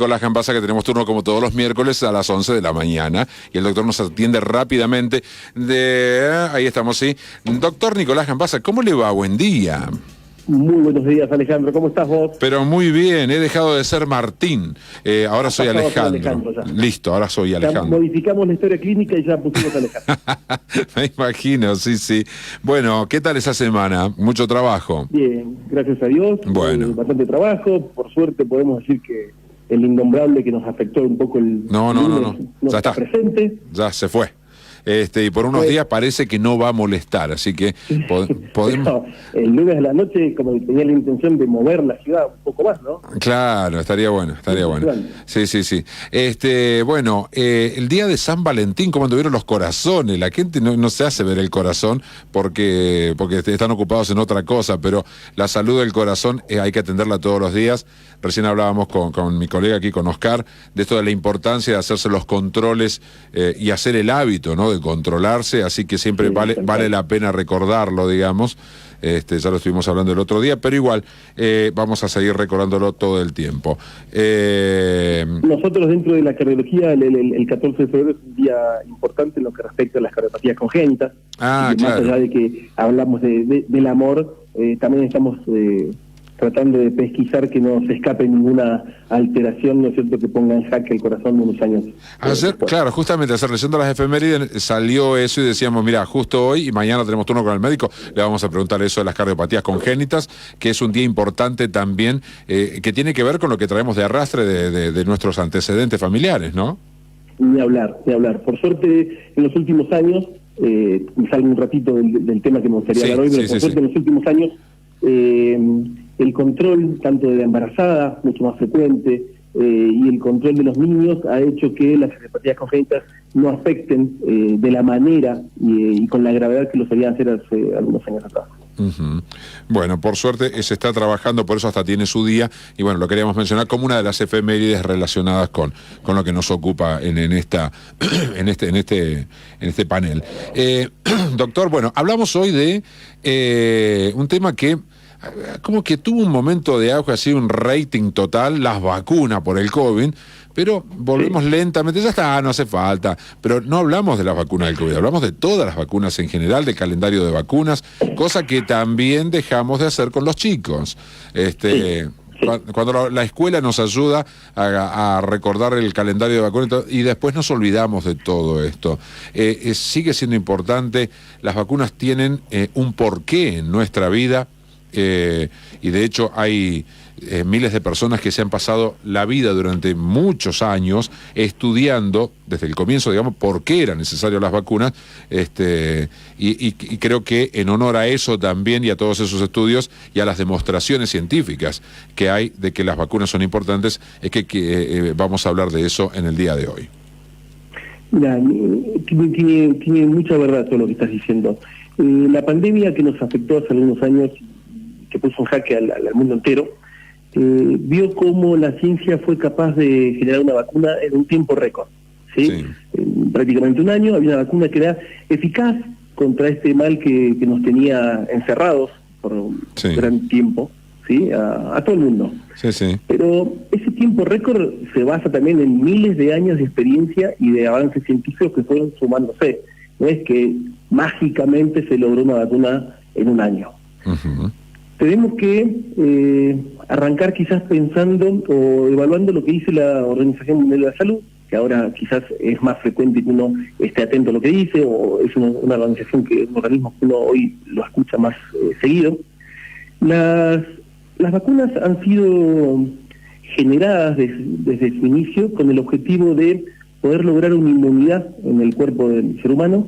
Nicolás Gambasa, que tenemos turno como todos los miércoles a las 11 de la mañana, y el doctor nos atiende rápidamente. Ahí estamos, sí. Doctor Nicolás Gambasa, ¿cómo le va? Buen día. Muy buenos días, Alejandro. ¿Cómo estás vos? Pero muy bien, he dejado de ser Martín. Ahora soy Alejandro. Listo, ahora soy Alejandro. Ya modificamos la historia clínica y ya pusimos Alejandro. Me imagino, sí, sí. Bueno, ¿qué tal esa semana? ¿Mucho trabajo? Bien, gracias a Dios. Bueno. Bastante trabajo. Por suerte podemos decir que el innombrable que nos afectó un poco el No. Ya está presente. Ya se fue. Y por unos días parece que no va a molestar, así que podemos... No, el lunes de la noche, como tenía la intención de mover la ciudad un poco más, ¿no? Claro, estaría bueno. Sí. Bueno, el día de San Valentín, ¿cómo anduvieron los corazones? La gente no se hace ver el corazón porque están ocupados en otra cosa, pero la salud del corazón hay que atenderla todos los días. Recién hablábamos con mi colega aquí, con Oscar, de esto de la importancia de hacerse los controles y hacer el hábito, ¿no?, de controlarse, así que siempre vale la pena recordarlo, digamos. Ya lo estuvimos hablando el otro día, pero igual vamos a seguir recordándolo todo el tiempo. Nosotros dentro de la cardiología, el 14 de febrero es un día importante en lo que respecta a las cardiopatías congénitas. Claro. Más allá de que hablamos del amor, también estamos tratando de pesquisar que no se escape ninguna alteración, ¿no es cierto?, que ponga en jaque el corazón de unos años. Claro, justamente ayer leyendo las efemérides salió eso y decíamos, mira, justo hoy y mañana tenemos turno con el médico, le vamos a preguntar eso de las cardiopatías congénitas, que es un día importante también, que tiene que ver con lo que traemos de arrastre de nuestros antecedentes familiares, ¿no? Ni hablar. Por suerte, en los últimos años, salgo un ratito del tema que me gustaría hablar hoy, pero por suerte en los últimos años, el control tanto de la embarazada, mucho más frecuente, y el control de los niños ha hecho que las cardiopatías congénitas no afecten de la manera y con la gravedad que lo solían hacer hace algunos años atrás. Bueno, por suerte se está trabajando, por eso hasta tiene su día, y bueno, lo queríamos mencionar como una de las efemérides relacionadas con lo que nos ocupa en este panel. Doctor, bueno, hablamos hoy de un tema que como que tuvo un momento de auge, así un rating total, las vacunas por el COVID, pero volvemos lentamente, ya está, no hace falta, pero no hablamos de las vacunas del COVID, hablamos de todas las vacunas en general, del calendario de vacunas, cosa que también dejamos de hacer con los chicos. Cuando la escuela nos ayuda a recordar el calendario de vacunas y después nos olvidamos de todo esto. Sigue siendo importante, las vacunas tienen un porqué en nuestra vida. Y de hecho hay miles de personas que se han pasado la vida durante muchos años estudiando desde el comienzo, digamos, por qué eran necesarias las vacunas, y creo que en honor a eso también y a todos esos estudios y a las demostraciones científicas que hay de que las vacunas son importantes, es que vamos a hablar de eso en el día de hoy. Mira, tiene mucha verdad todo lo que estás diciendo. La pandemia que nos afectó hace algunos años, que puso en jaque al mundo entero, vio cómo la ciencia fue capaz de generar una vacuna en un tiempo récord. ¿Sí? Prácticamente un año había una vacuna que era eficaz contra este mal que nos tenía encerrados por un gran tiempo, ¿sí? A todo el mundo. Pero ese tiempo récord se basa también en miles de años de experiencia y de avances científicos que fueron sumándose. No es que mágicamente se logró una vacuna en un año. Tenemos que arrancar quizás pensando o evaluando lo que dice la Organización Mundial de la Salud, que ahora quizás es más frecuente que uno esté atento a lo que dice, o es una organización un organismo que uno hoy lo escucha más seguido. Las vacunas han sido generadas desde su inicio con el objetivo de poder lograr una inmunidad en el cuerpo del ser humano,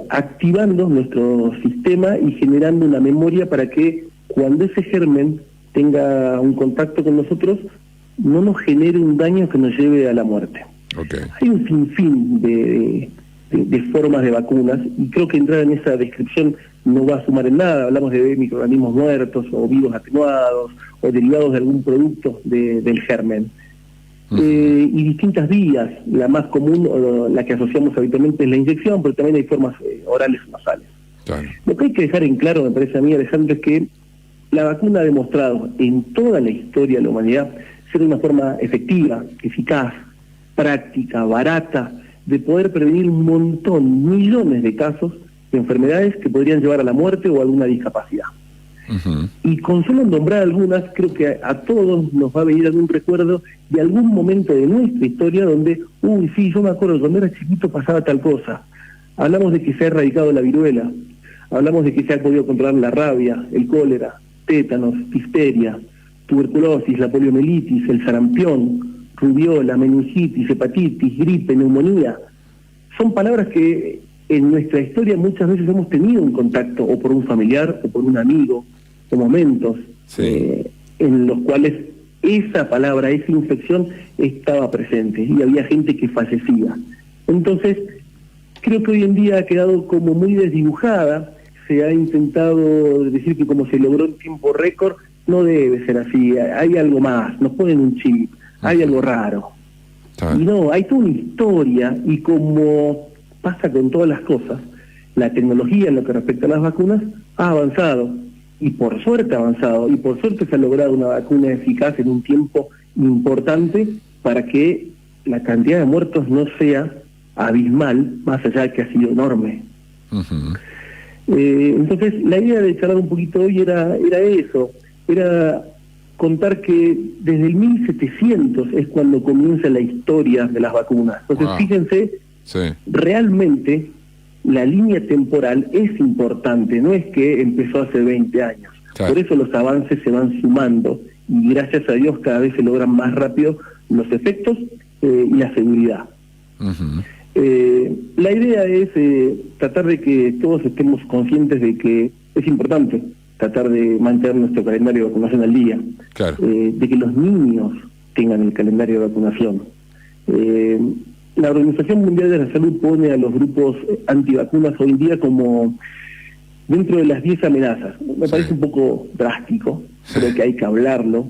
activando nuestro sistema y generando una memoria para que cuando ese germen tenga un contacto con nosotros, no nos genere un daño que nos lleve a la muerte. Hay un sinfín de formas de vacunas, y creo que entrar en esa descripción no va a sumar en nada. Hablamos de microorganismos muertos, o virus atenuados, o derivados de algún producto del germen. Y distintas vías. La más común, o la que asociamos habitualmente, es la inyección, pero también hay formas orales o nasales. Lo que hay que dejar en claro, me parece a mí, Alejandro, es que la vacuna ha demostrado en toda la historia de la humanidad ser una forma efectiva, eficaz, práctica, barata, de poder prevenir un montón, millones de casos de enfermedades que podrían llevar a la muerte o a alguna discapacidad. Y con solo nombrar algunas, creo que a todos nos va a venir algún recuerdo de algún momento de nuestra historia donde, uy, sí, yo me acuerdo, cuando era chiquito pasaba tal cosa. Hablamos de que se ha erradicado la viruela, hablamos de que se ha podido controlar la rabia, el cólera, tétanos, difteria, tuberculosis, la poliomielitis, el sarampión, rubiola, meningitis, hepatitis, gripe, neumonía. Son palabras que en nuestra historia muchas veces hemos tenido un contacto, o por un familiar, o por un amigo, o momentos en los cuales esa palabra, esa infección estaba presente y había gente que fallecía. Entonces, creo que hoy en día ha quedado como muy desdibujada. Se ha intentado decir que como se logró en tiempo récord, no debe ser así, hay algo más, nos ponen un chip, hay algo raro. Y no, hay toda una historia, y como pasa con todas las cosas, la tecnología en lo que respecta a las vacunas ha avanzado, y por suerte ha avanzado, y por suerte se ha logrado una vacuna eficaz en un tiempo importante para que la cantidad de muertos no sea abismal, más allá de que ha sido enorme. Entonces, la idea de charlar un poquito hoy era eso, era contar que desde el 1700 es cuando comienza la historia de las vacunas. Entonces, fíjense, realmente la línea temporal es importante, no es que empezó hace 20 años. Por eso los avances se van sumando, y gracias a Dios cada vez se logran más rápido los efectos y la seguridad. La idea es tratar de que todos estemos conscientes de que es importante tratar de mantener nuestro calendario de vacunación al día, de que los niños tengan el calendario de vacunación. La Organización Mundial de la Salud pone a los grupos antivacunas hoy en día como dentro de las 10 amenazas. Me parece un poco drástico, creo que hay que hablarlo,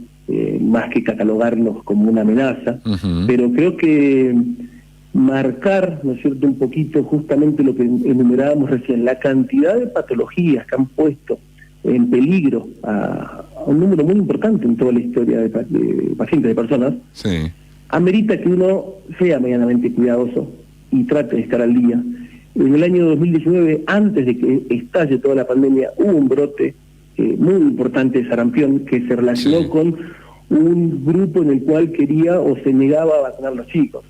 más que catalogarlos como una amenaza, pero creo que marcar, ¿no es cierto?, un poquito justamente lo que enumerábamos recién, la cantidad de patologías que han puesto en peligro a un número muy importante en toda la historia de pacientes, de personas, amerita que uno sea medianamente cuidadoso y trate de estar al día. En el año 2019, antes de que estalle toda la pandemia, hubo un brote muy importante de sarampión que se relacionó con un grupo en el cual quería o se negaba a vacunar a los chicos.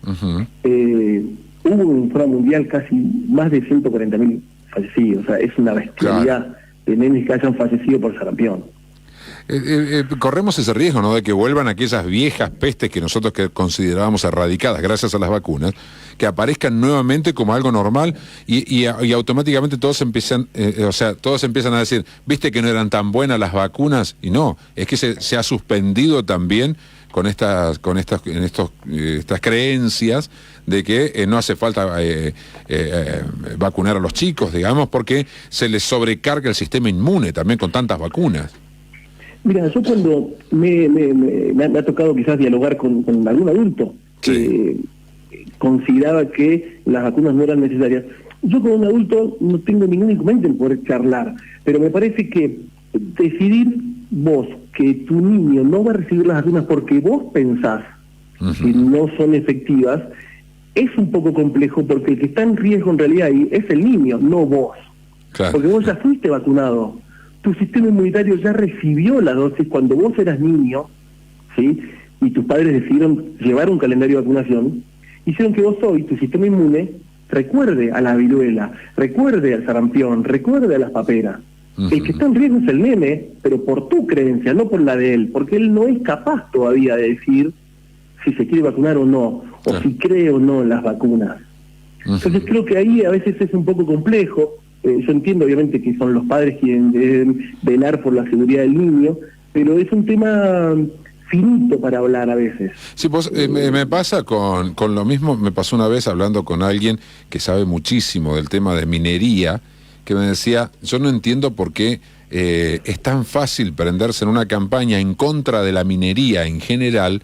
Hubo en forma mundial casi más de 140.000 fallecidos, o sea, es una bestialidad de nenes que hayan fallecido por sarampión. Corremos ese riesgo, ¿no?, de que vuelvan aquellas viejas pestes que nosotros considerábamos erradicadas gracias a las vacunas, que aparezcan nuevamente como algo normal y automáticamente todos empiezan, todos empiezan a decir, viste que no eran tan buenas las vacunas, y no, es que se ha suspendido también con estas creencias de que no hace falta vacunar a los chicos, digamos, porque se les sobrecarga el sistema inmune también con tantas vacunas. Mira, yo cuando me ha tocado quizás dialogar con algún adulto que consideraba que las vacunas no eran necesarias, yo como un adulto no tengo ningún inconveniente en poder charlar, pero me parece que decidir vos que tu niño no va a recibir las vacunas porque vos pensás que no son efectivas, es un poco complejo, porque el que está en riesgo en realidad ahí es el niño, no vos. Porque vos ya fuiste vacunado. Tu sistema inmunitario ya recibió la dosis cuando vos eras niño, ¿sí? Y tus padres decidieron llevar un calendario de vacunación, hicieron que vos hoy, tu sistema inmune, recuerde a la viruela, recuerde al sarampión, recuerde a las paperas. El que está en riesgo es el nene, pero por tu creencia, no por la de él, porque él no es capaz todavía de decir si se quiere vacunar o no, o si cree o no en las vacunas. Entonces creo que ahí a veces es un poco complejo. Yo entiendo obviamente que son los padres quienes deben velar por la seguridad del niño, pero es un tema finito para hablar a veces. Sí, pues me pasa con lo mismo. Me pasó una vez hablando con alguien que sabe muchísimo del tema de minería, que me decía, yo no entiendo por qué es tan fácil prenderse en una campaña en contra de la minería en general,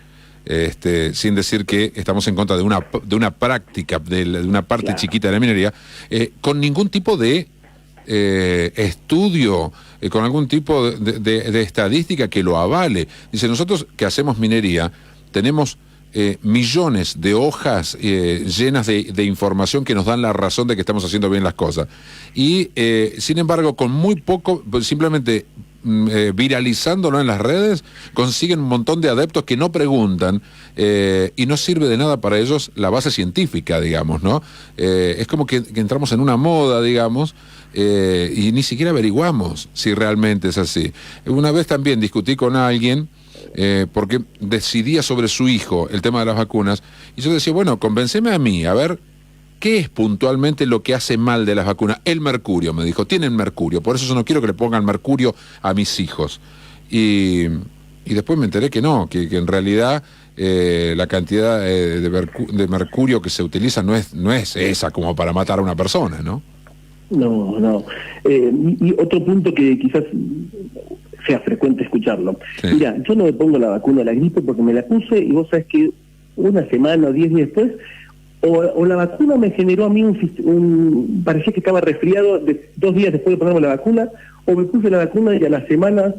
sin decir que estamos en contra de una práctica, de una parte chiquita de la minería, con ningún tipo de estudio, con algún tipo de estadística que lo avale. Dice, nosotros que hacemos minería, tenemos millones de hojas llenas de información que nos dan la razón de que estamos haciendo bien las cosas. Y, sin embargo, con muy poco, simplemente viralizándolo en las redes, consiguen un montón de adeptos que no preguntan y no sirve de nada para ellos la base científica, digamos, ¿no? Es como que entramos en una moda, digamos, y ni siquiera averiguamos si realmente es así. Una vez también discutí con alguien porque decidía sobre su hijo el tema de las vacunas, y yo decía, bueno, convénceme a mí, a ver, ¿qué es puntualmente lo que hace mal de las vacunas? El mercurio, me dijo, tienen mercurio, por eso yo no quiero que le pongan mercurio a mis hijos. Y después me enteré que no, que en realidad la cantidad de mercurio que se utiliza no es esa como para matar a una persona, ¿no? No. Y otro punto que quizás sea frecuente escucharlo. Sí. Mira, yo no me pongo la vacuna de la gripe porque me la puse y vos sabés que una semana o 10 días después, o la vacuna me generó a mí parecía que estaba resfriado 2 días después de ponerme la vacuna, o me puse la vacuna y a la semana,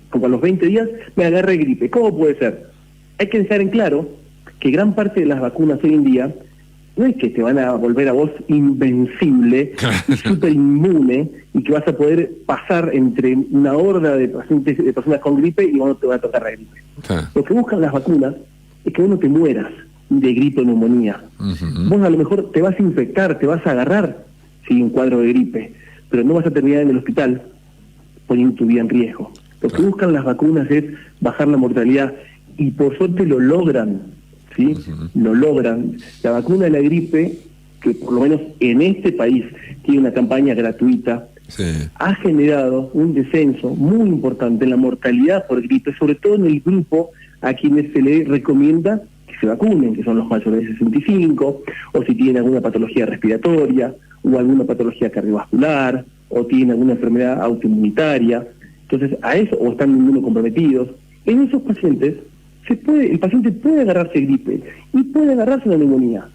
como a los 20 días, me agarré gripe. ¿Cómo puede ser? Hay que dejar en claro que gran parte de las vacunas hoy en día no es que te van a volver a vos invencible y súper inmune y que vas a poder pasar entre una horda de personas con gripe y vos no te va a tocar la gripe. Lo que buscan las vacunas es que vos no te mueras de gripe o neumonía. Vos a lo mejor te vas a infectar, te vas a agarrar un cuadro de gripe, pero no vas a terminar en el hospital poniendo tu vida en riesgo. Lo que buscan las vacunas es bajar la mortalidad y por suerte lo logran. ¿Sí? Lo logran. La vacuna de la gripe, que por lo menos en este país tiene una campaña gratuita, ha generado un descenso muy importante en la mortalidad por gripe, sobre todo en el grupo a quienes se les recomienda que se vacunen, que son los mayores de 65, o si tienen alguna patología respiratoria, o alguna patología cardiovascular, o tienen alguna enfermedad autoinmunitaria. Entonces, a eso, o están inmunocomprometidos. En esos pacientes, el paciente puede agarrarse gripe y puede agarrarse una neumonía,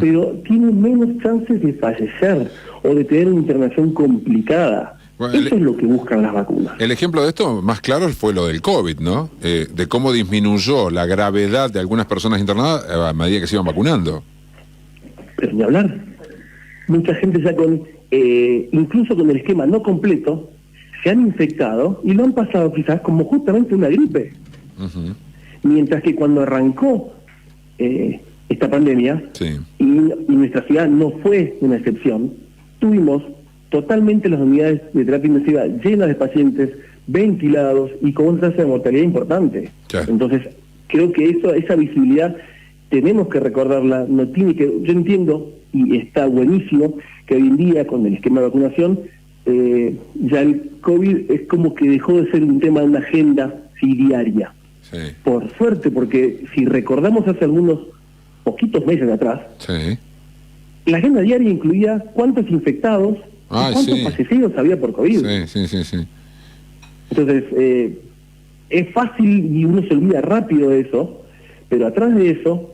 pero tiene menos chances de fallecer o de tener una internación complicada. Bueno, eso es lo que buscan las vacunas. El ejemplo de esto más claro fue lo del COVID, ¿no? De cómo disminuyó la gravedad de algunas personas internadas a medida que se iban vacunando. Pero ni hablar. Mucha gente ya incluso con el esquema no completo, se han infectado y lo han pasado quizás como justamente una gripe. Mientras que cuando arrancó esta pandemia, y nuestra ciudad no fue una excepción, tuvimos totalmente las unidades de terapia intensiva llenas de pacientes, ventilados y con una tasa de mortalidad importante. Entonces, creo que esa visibilidad tenemos que recordarla, yo entiendo, y está buenísimo, que hoy en día con el esquema de vacunación, ya el COVID es como que dejó de ser un tema de una agenda diaria. Por suerte, porque si recordamos hace algunos poquitos meses atrás, la agenda diaria incluía cuántos infectados y cuántos fallecidos había por COVID. Entonces, es fácil y uno se olvida rápido de eso, pero atrás de eso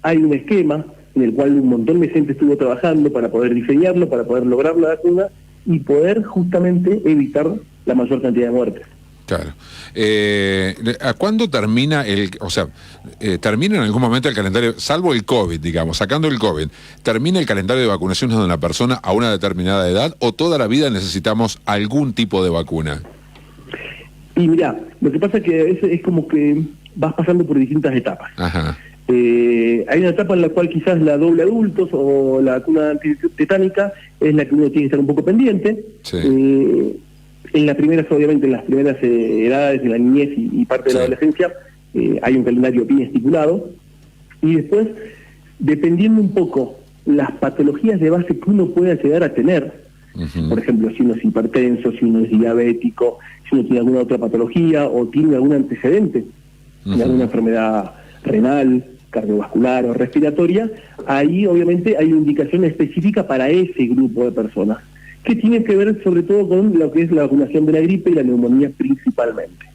hay un esquema en el cual un montón de gente estuvo trabajando para poder diseñarlo, para poder lograr la vacuna y poder justamente evitar la mayor cantidad de muertes. Claro. ¿A cuándo termina termina en algún momento el calendario, salvo el COVID, digamos, sacando el COVID, termina el calendario de vacunación de una persona a una determinada edad o toda la vida necesitamos algún tipo de vacuna? Y mirá, lo que pasa es que es como que vas pasando por distintas etapas. Hay una etapa en la cual quizás la doble adultos o la vacuna antitetánica es la que uno tiene que estar un poco pendiente. En las primeras, obviamente, en las primeras edades, en la niñez y parte de la adolescencia, hay un calendario bien estipulado. Y después, dependiendo un poco las patologías de base que uno pueda llegar a tener, por ejemplo, si uno es hipertenso, si uno es diabético, si uno tiene alguna otra patología o tiene algún antecedente de alguna enfermedad renal, cardiovascular o respiratoria, ahí obviamente hay una indicación específica para ese grupo de personas, que tiene que ver sobre todo con lo que es la vacunación de la gripe y la neumonía principalmente.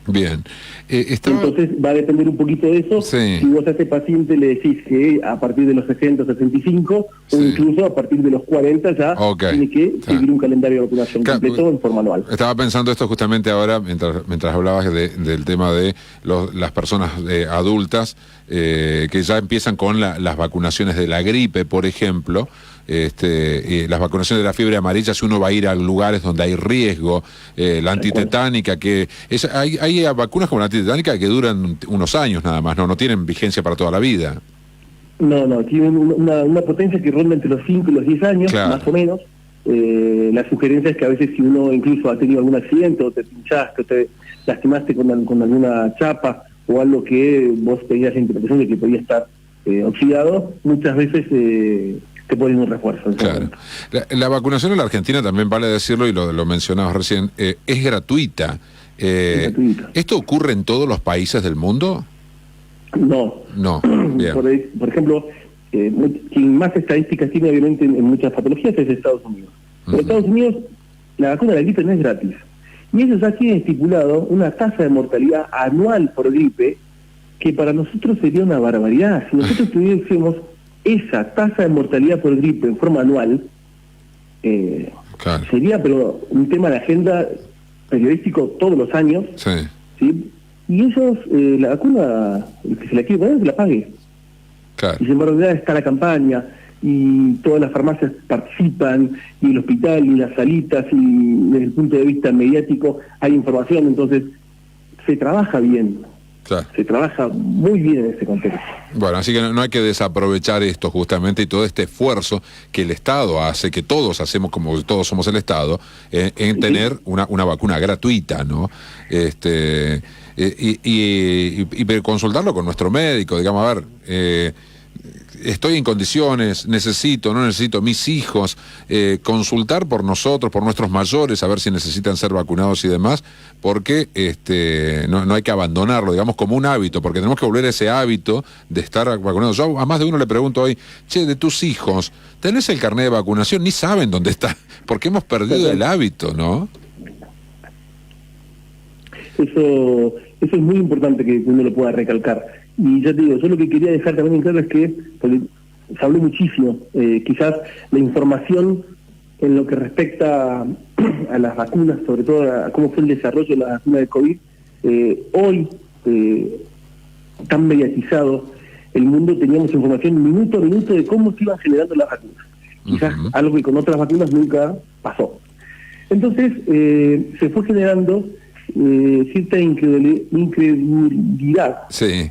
Bien. Entonces va a depender un poquito de eso. Sí. Si vos a ese paciente le decís que a partir de los 60, 65 Sí. o incluso a partir de los 40 ya tiene que seguir un calendario de vacunación completo en forma anual. Estaba pensando esto justamente ahora mientras hablabas del tema de las personas adultas que ya empiezan con las vacunaciones de la gripe, por ejemplo. Las vacunaciones de la fiebre amarilla, si uno va a ir a lugares donde hay riesgo, la antitetánica, hay vacunas como la antitetánica que duran unos años nada más, no tienen vigencia para toda la vida. No, tienen una potencia que ronda entre los 5 y los 10 años, claro, más o menos. La sugerencia es que a veces si uno incluso ha tenido algún accidente o te pinchaste o te lastimaste con alguna chapa o algo que vos tenías la interpretación de que podía estar oxidado, muchas veces te ponen un refuerzo. Claro. La vacunación en la Argentina, también vale decirlo, y lo mencionabas recién, es gratuita. Es gratuita. ¿Esto ocurre en todos los países del mundo? No. Bien. Por ejemplo, quien más estadísticas tiene obviamente en muchas patologías es Estados Unidos. En Estados Unidos la vacuna de la gripe no es gratis. Y ellos ya tienen estipulado una tasa de mortalidad anual por gripe que para nosotros sería una barbaridad. Si nosotros tuviésemos esa tasa de mortalidad por gripe en forma anual, claro, sería pero un tema de agenda periodístico todos los años. Sí. ¿Sí? Y ellos, la vacuna, el que se la quiere poner, se la pague. Claro. Y sin embargo está la campaña, y todas las farmacias participan, y el hospital, y las salitas, y desde el punto de vista mediático hay información, entonces se trabaja bien. Claro. Se trabaja muy bien en ese contexto. Bueno, así que no hay que desaprovechar esto justamente y todo este esfuerzo que el Estado hace, que todos hacemos, como todos somos el Estado, en tener una vacuna gratuita, ¿no? Y consultarlo con nuestro médico, digamos, a ver, estoy en condiciones, no necesito, mis hijos, consultar por nosotros, por nuestros mayores, a ver si necesitan ser vacunados y demás, porque no hay que abandonarlo, digamos, como un hábito, porque tenemos que volver a ese hábito de estar vacunados. Yo a más de uno le pregunto hoy, de tus hijos, ¿tenés el carnet de vacunación? Ni saben dónde está, porque hemos perdido el hábito, ¿no? Eso es muy importante que uno lo pueda recalcar. Y ya te digo, yo lo que quería dejar también en claro es que, porque se habló muchísimo, quizás la información en lo que respecta a las vacunas, sobre todo a cómo fue el desarrollo de la vacuna de COVID, hoy, tan mediatizado, el mundo teníamos información minuto a minuto de cómo se iban generando las vacunas. Quizás algo que con otras vacunas nunca pasó. Entonces, se fue generando cierta incredulidad. Sí.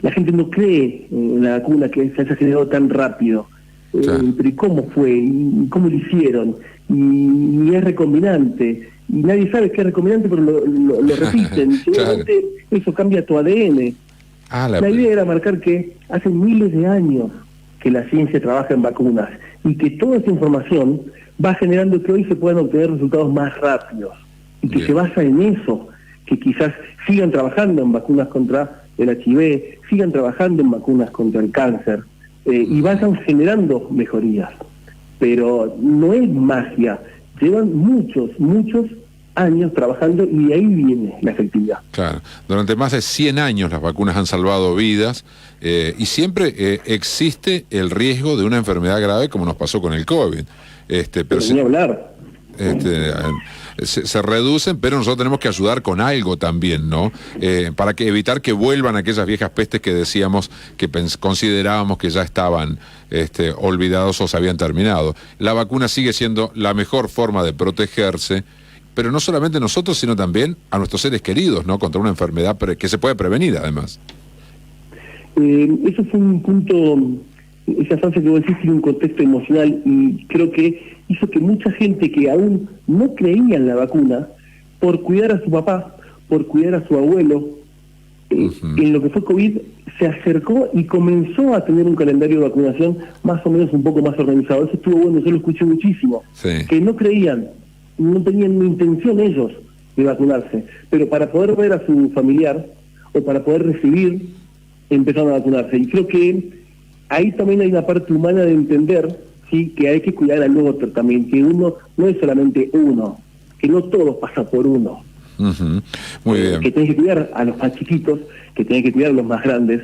La gente no cree en la vacuna que se haya generado tan rápido. Claro. Pero ¿y cómo fue? ¿Y cómo lo hicieron? Y es recombinante. Y nadie sabe que es recombinante, pero lo repiten. Y seguramente eso cambia tu ADN. La idea era marcar que hace miles de años que la ciencia trabaja en vacunas y que toda esa información va generando que hoy se puedan obtener resultados más rápidos. Y que se basa en eso, que quizás sigan trabajando en vacunas contra el HIV, sigan trabajando en vacunas contra el cáncer, y vayan generando mejorías. Pero no es magia, llevan muchos años trabajando y de ahí viene la efectividad. Claro, durante más de 100 años las vacunas han salvado vidas, y siempre existe el riesgo de una enfermedad grave como nos pasó con el COVID. Pero ni hablar. Se reducen, pero nosotros tenemos que ayudar con algo también, ¿no? Para evitar que vuelvan aquellas viejas pestes que decíamos, que considerábamos que ya estaban olvidados o se habían terminado. La vacuna sigue siendo la mejor forma de protegerse, pero no solamente nosotros, sino también a nuestros seres queridos, ¿no? Contra una enfermedad que se puede prevenir, además. Eso fue un punto, esa frase que vos decís tiene un contexto emocional y creo que hizo que mucha gente que aún no creía en la vacuna, por cuidar a su papá, por cuidar a su abuelo, en lo que fue COVID, se acercó y comenzó a tener un calendario de vacunación más o menos un poco más organizado. Eso estuvo bueno, yo lo escuché muchísimo. Sí. Que no creían, no tenían ni intención ellos de vacunarse, pero para poder ver a su familiar o para poder recibir, empezaron a vacunarse. Y creo que ahí también hay una parte humana de entender, sí, que hay que cuidar al otro también, que uno no es solamente uno, que no todo pasa por uno, Ujú. Muy bien. Que tenés que cuidar a los más chiquitos, que tenés que cuidar a los más grandes,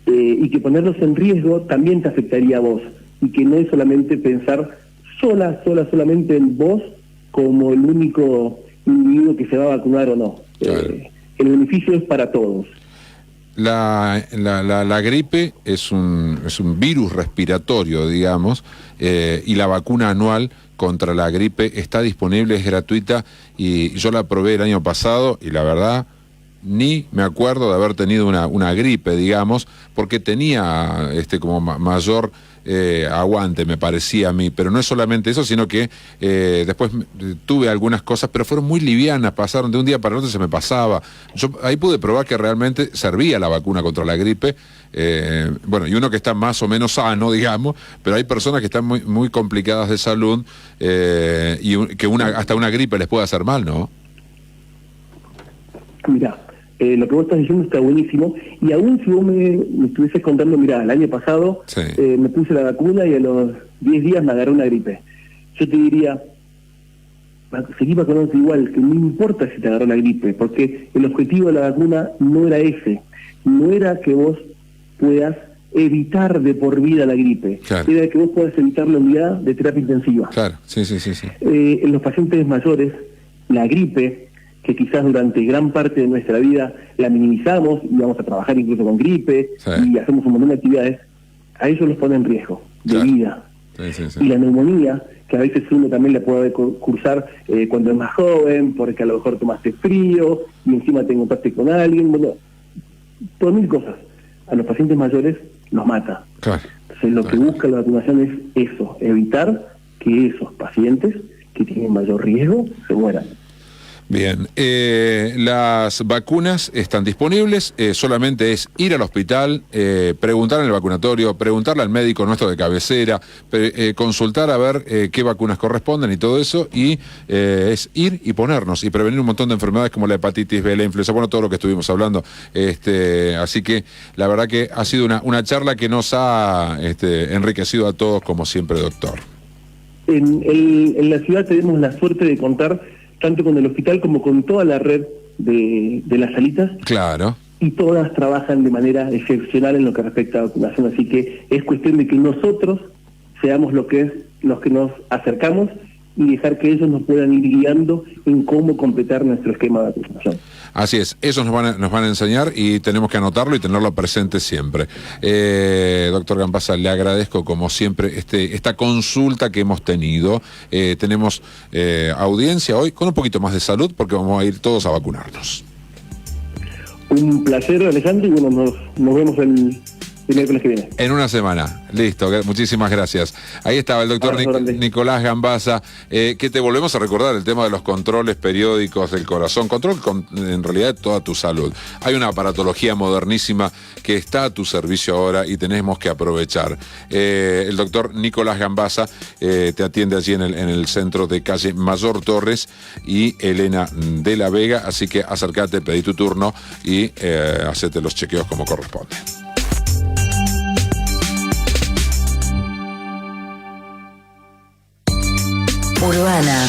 y que ponerlos en riesgo también te afectaría a vos, y que no es solamente pensar solamente en vos como el único individuo que se va a vacunar o no. Claro. El beneficio es para todos. La gripe es un virus respiratorio, digamos, y la vacuna anual contra la gripe está disponible, es gratuita, y yo la probé el año pasado y la verdad ni me acuerdo de haber tenido una gripe, digamos, porque tenía como mayor aguante, me parecía a mí, pero no es solamente eso, sino que después tuve algunas cosas, pero fueron muy livianas, pasaron de un día para el otro, se me pasaba. Yo ahí pude probar que realmente servía la vacuna contra la gripe, bueno, y uno que está más o menos sano, digamos, pero hay personas que están muy complicadas de salud, y que hasta una gripe les puede hacer mal, ¿no? Mirá, lo que vos estás diciendo está buenísimo, y aún si vos me estuvieses contando, mirá, el año pasado Sí. Me puse la vacuna y a los 10 días me agarró una gripe, yo te diría, seguí vacunándote igual, que no importa si te agarró la gripe, porque el objetivo de la vacuna no era ese, no era que vos puedas evitar de por vida la gripe, Claro. era que vos puedas evitar la unidad de terapia intensiva. Claro, sí. En los pacientes mayores, la gripe, que quizás durante gran parte de nuestra vida la minimizamos y vamos a trabajar incluso con gripe, Sí. y hacemos un montón de actividades, a ellos los pone en riesgo de Claro. vida. Sí. Y la neumonía, que a veces uno también la puede cursar cuando es más joven, porque a lo mejor tomaste frío y encima te encontraste con alguien, bueno, por mil cosas. A los pacientes mayores los mata. Claro. Entonces lo que busca la vacunación es eso, evitar que esos pacientes que tienen mayor riesgo se mueran. Bien, las vacunas están disponibles, solamente es ir al hospital, preguntar en el vacunatorio, preguntarle al médico nuestro de cabecera, consultar a ver qué vacunas corresponden y todo eso, y es ir y ponernos y prevenir un montón de enfermedades como la hepatitis B, la influenza, bueno, todo lo que estuvimos hablando. Así que la verdad que ha sido una charla que nos ha enriquecido a todos, como siempre, doctor. En la ciudad tenemos la suerte de contar tanto con el hospital como con toda la red de las salitas. Claro. Y todas trabajan de manera excepcional en lo que respecta a vacunación, así que es cuestión de que nosotros seamos los que nos acercamos y dejar que ellos nos puedan ir guiando en cómo completar nuestro esquema de vacunación. Así es, eso nos van a enseñar y tenemos que anotarlo y tenerlo presente siempre. Doctor Gambasa, le agradezco como siempre esta consulta que hemos tenido. Tenemos audiencia hoy con un poquito más de salud porque vamos a ir todos a vacunarnos. Un placer, Alejandro, y bueno, nos vemos el miércoles que viene. En una semana. Listo, muchísimas gracias. Ahí estaba el doctor Nicolás Gambasa, que te volvemos a recordar el tema de los controles periódicos del corazón, en realidad de toda tu salud. Hay una aparatología modernísima que está a tu servicio ahora y tenemos que aprovechar. El doctor Nicolás Gambasa te atiende allí en el centro de calle Mayor Torres y Elena de la Vega, así que acércate, pedí tu turno y hacete los chequeos como corresponde. Urbana.